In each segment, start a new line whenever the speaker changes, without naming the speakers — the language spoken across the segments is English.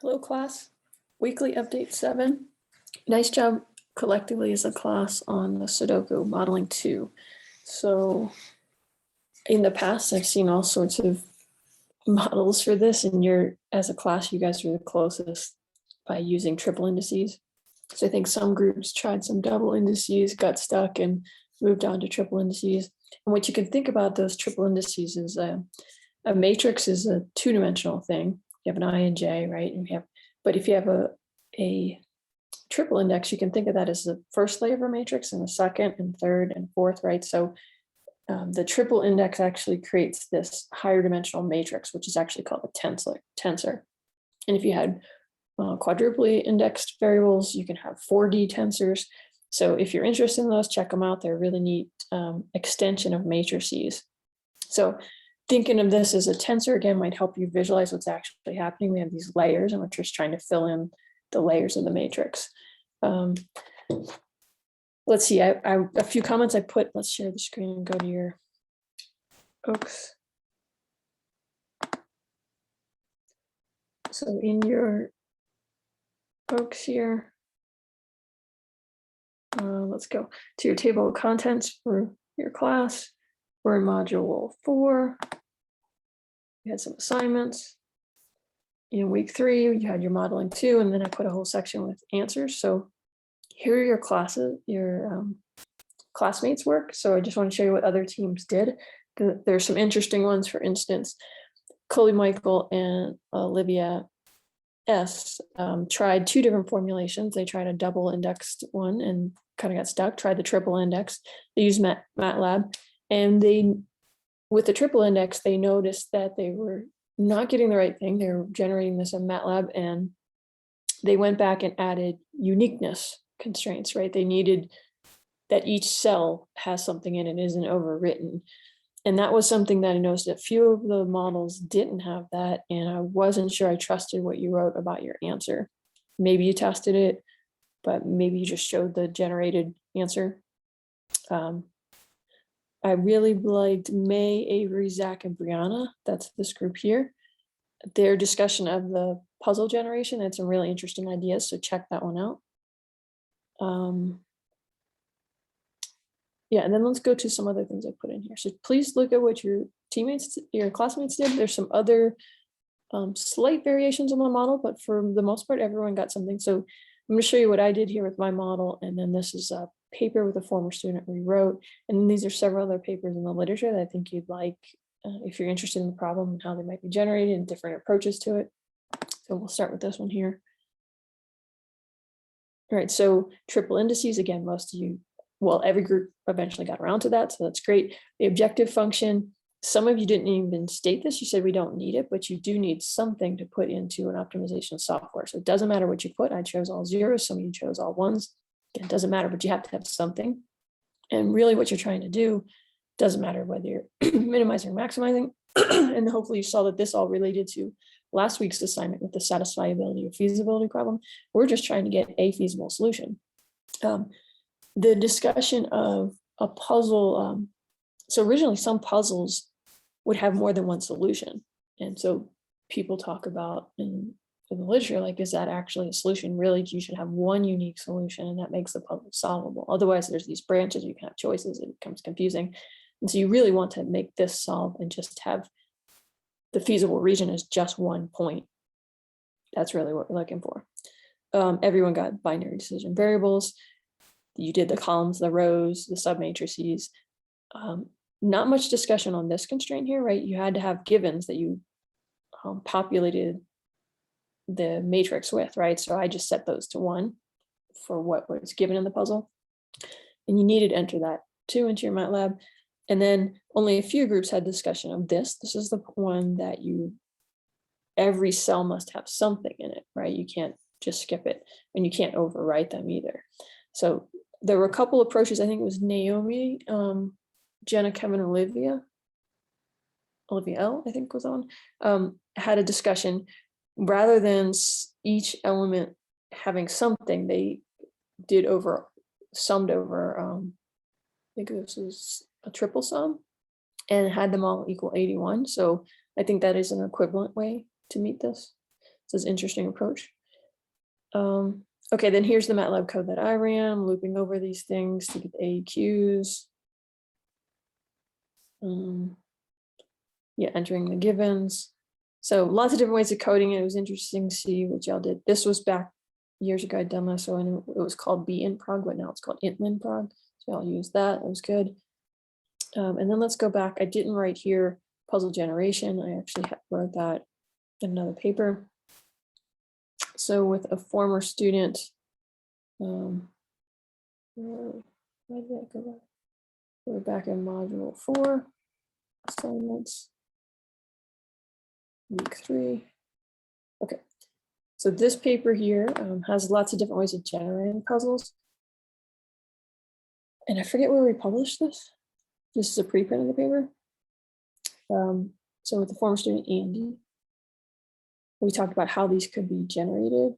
Hello, class. Weekly update 7. Nice job collectively as a class on the Sudoku modeling 2. So in the past, I've seen all sorts of models for this, and as a class, you guys are the closest by using triple indices. So I think some groups tried some double indices, got stuck, and moved on to triple indices. And what you can think about those triple indices is a matrix is a two-dimensional thing. You have an I and J, right? But if you have a triple index, you can think of that as the first layer of a matrix and the second and third and fourth, right? So the triple index actually creates this higher dimensional matrix, which is actually called a tensor. And if you had quadruply indexed variables, you can have 4D tensors. So if you're interested in those, check them out. They're a really neat extension of matrices. So thinking of this as a tensor, again, might help you visualize what's actually happening. We have these layers, and we're just trying to fill in the layers of the matrix. Let's see, a few comments I put. Let's share the screen and go to your OAKS. So in your OAKS here, let's go to your table of contents for your class. We're in module 4. We had some assignments. In week 3, you had your modeling 2, and then I put a whole section with answers. So here are your classes, your classmates' work. So I just want to show you what other teams did. There's some interesting ones. For instance, Chloe Michael and Olivia S. Tried 2 different formulations. They tried a double indexed one and kind of got stuck, tried the triple index. They used MATLAB, and with the triple index, they noticed that they were not getting the right thing. They were generating this in MATLAB, and they went back and added uniqueness constraints, right? They needed that each cell has something in it, isn't overwritten. And that was something that I noticed that few of the models didn't have that, and I wasn't sure I trusted what you wrote about your answer. Maybe you tested it, but maybe you just showed the generated answer. I really liked May, Avery, Zach, and Brianna. That's this group here. Their discussion of the puzzle generation had some really interesting ideas, so check that one out. Yeah, and then let's go to some other things I put in here. So please look at what your classmates did. There's some other slight variations on the model, but for the most part, everyone got something. So I'm going to show you what I did here with my model, and then this is a paper with a former student rewrote, and then these are several other papers in the literature that I think you'd like if you're interested in the problem and how they might be generated and different approaches to it. So we'll start with this one here. All right, so triple indices, again, most of you, well, every group eventually got around to that, so that's great. The objective function, some of you didn't even state this. You said we don't need it, but you do need something to put into an optimization software. So it doesn't matter what you put. I chose all zeros, some of you chose all ones. It doesn't matter, but you have to have something. And really what you're trying to do doesn't matter whether you're minimizing or maximizing. And hopefully you saw that this all related to last week's assignment with the satisfiability or feasibility problem. We're just trying to get a feasible solution. The discussion of a puzzle, so originally some puzzles would have more than one solution. And so people talk about in the literature, like, is that actually a solution? Really, you should have one unique solution, and that makes the puzzle solvable. Otherwise, there's these branches, you can have choices, it becomes confusing. And so you really want to make this solve and just have the feasible region as just one point. That's really what we're looking for. Everyone got binary decision variables. You did the columns, the rows, the submatrices. Not much discussion on this constraint here, right? You had to have givens that you populated the matrix with, right? So I just set those to 1 for what was given in the puzzle. And you needed to enter that 2 into your MATLAB. And then only a few groups had discussion of this. This is the one that every cell must have something in it, right? You can't just skip it, and you can't overwrite them either. So there were a couple approaches. I think it was Naomi, Jenna, Kevin, Olivia L, I think was on, had a discussion. Rather than each element having something, they did summed over, I think this is a triple sum, and had them all equal 81. So I think that is an equivalent way to meet this. says interesting approach. Okay, then here's the MATLAB code that I ran. I'm looping over these things to get the AEQs. Yeah, entering the givens. So lots of different ways of coding it. It was interesting to see what y'all did. This was back years ago, I'd done this, so I knew it was called BINPROG, but now it's called IntLinProg. So I'll use that. That was good. And then let's go back. I didn't write here puzzle generation. I actually wrote that in another paper. So with a former student, where did that go back? We're back in module 4, assignments, week 3. Okay, so this paper here has lots of different ways of generating puzzles. And I forget where we published this. This is a preprint of the paper. So with the former student Andy, we talked about how these could be generated.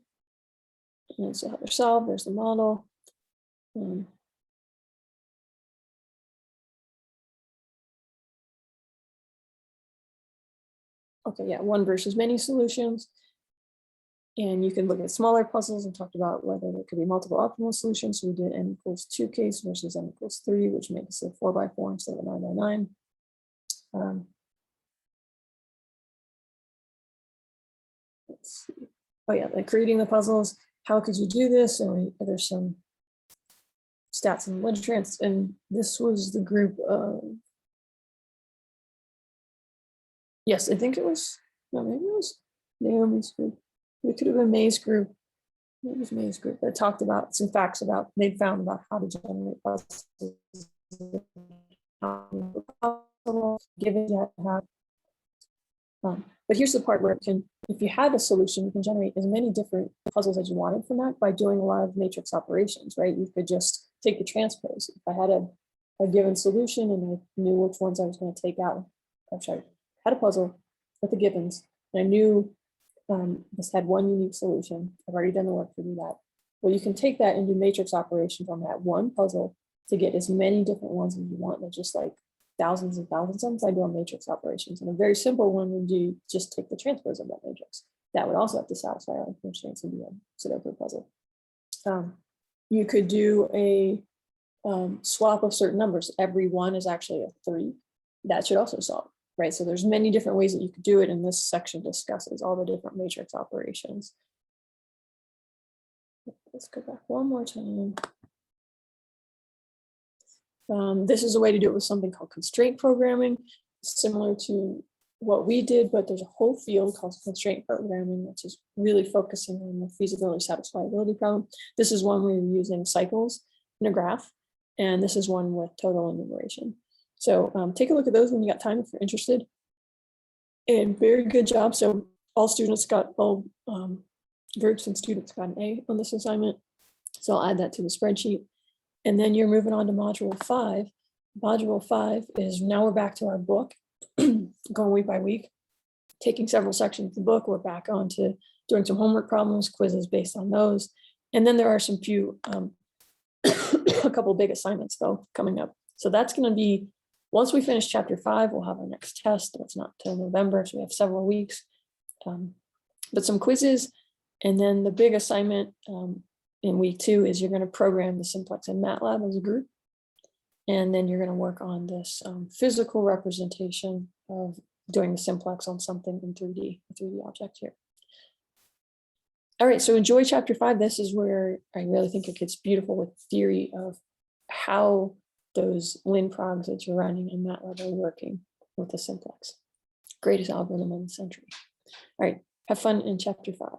And so how they're solved, there's the model. Okay, yeah, one versus many solutions. And you can look at smaller puzzles and talked about whether there could be multiple optimal solutions. So we did n=2 case versus n=3, which makes it a 4x4 instead of a 9x9. Let's see. Oh yeah, like creating the puzzles. How could you do this? And there's some stats and literature. And this was the group of, yes, I think it was, no, maybe it was Naomi's group. It could have been May's group. It was May's group that talked about some facts about they found about how to generate puzzles. Given you have. But here's the part where if you had a solution, you can generate as many different puzzles as you wanted from that by doing a lot of matrix operations, right? You could just take the transpose. If I had a given solution and I knew which ones I was going to take out, I'm sorry, had a puzzle with the givens, and I knew this had one unique solution. I've already done the work to do that. Well, you can take that and do matrix operations on that one puzzle to get as many different ones as you want. They're just like thousands and thousands of them. I do on matrix operations. And a very simple one would be just take the transpose of that matrix. That would also have to satisfy our constraints of the Sudoku puzzle. You could do a swap of certain numbers. Every one is actually a 3. That should also solve, right? So there's many different ways that you could do it, and this section discusses all the different matrix operations. Let's go back one more time. This is a way to do it with something called constraint programming, similar to what we did, but there's a whole field called constraint programming, which is really focusing on the feasibility satisfiability problem. This is one where you're using cycles in a graph, and this is one with total enumeration. So take a look at those when you got time if you're interested. And very good job. So all students got, all groups and students got an A on this assignment. So I'll add that to the spreadsheet. And then you're moving on to module 5. Module 5 is now we're back to our book, going week by week, taking several sections of the book. We're back on to doing some homework problems, quizzes based on those. And then there are some few, a couple big assignments though coming up. So that's going to be, once we finish chapter 5, we'll have our next test. That's not till November, so we have several weeks. But some quizzes, and then the big assignment in week 2 is you're going to program the simplex in MATLAB as a group. And then you're going to work on this physical representation of doing the simplex on something in 3D, a 3D object here. All right, so enjoy chapter 5. This is where I really think it gets beautiful with theory of how those linprogs that you're running in MATLAB are working with the simplex. Greatest algorithm of the century. All right, have fun in chapter 5.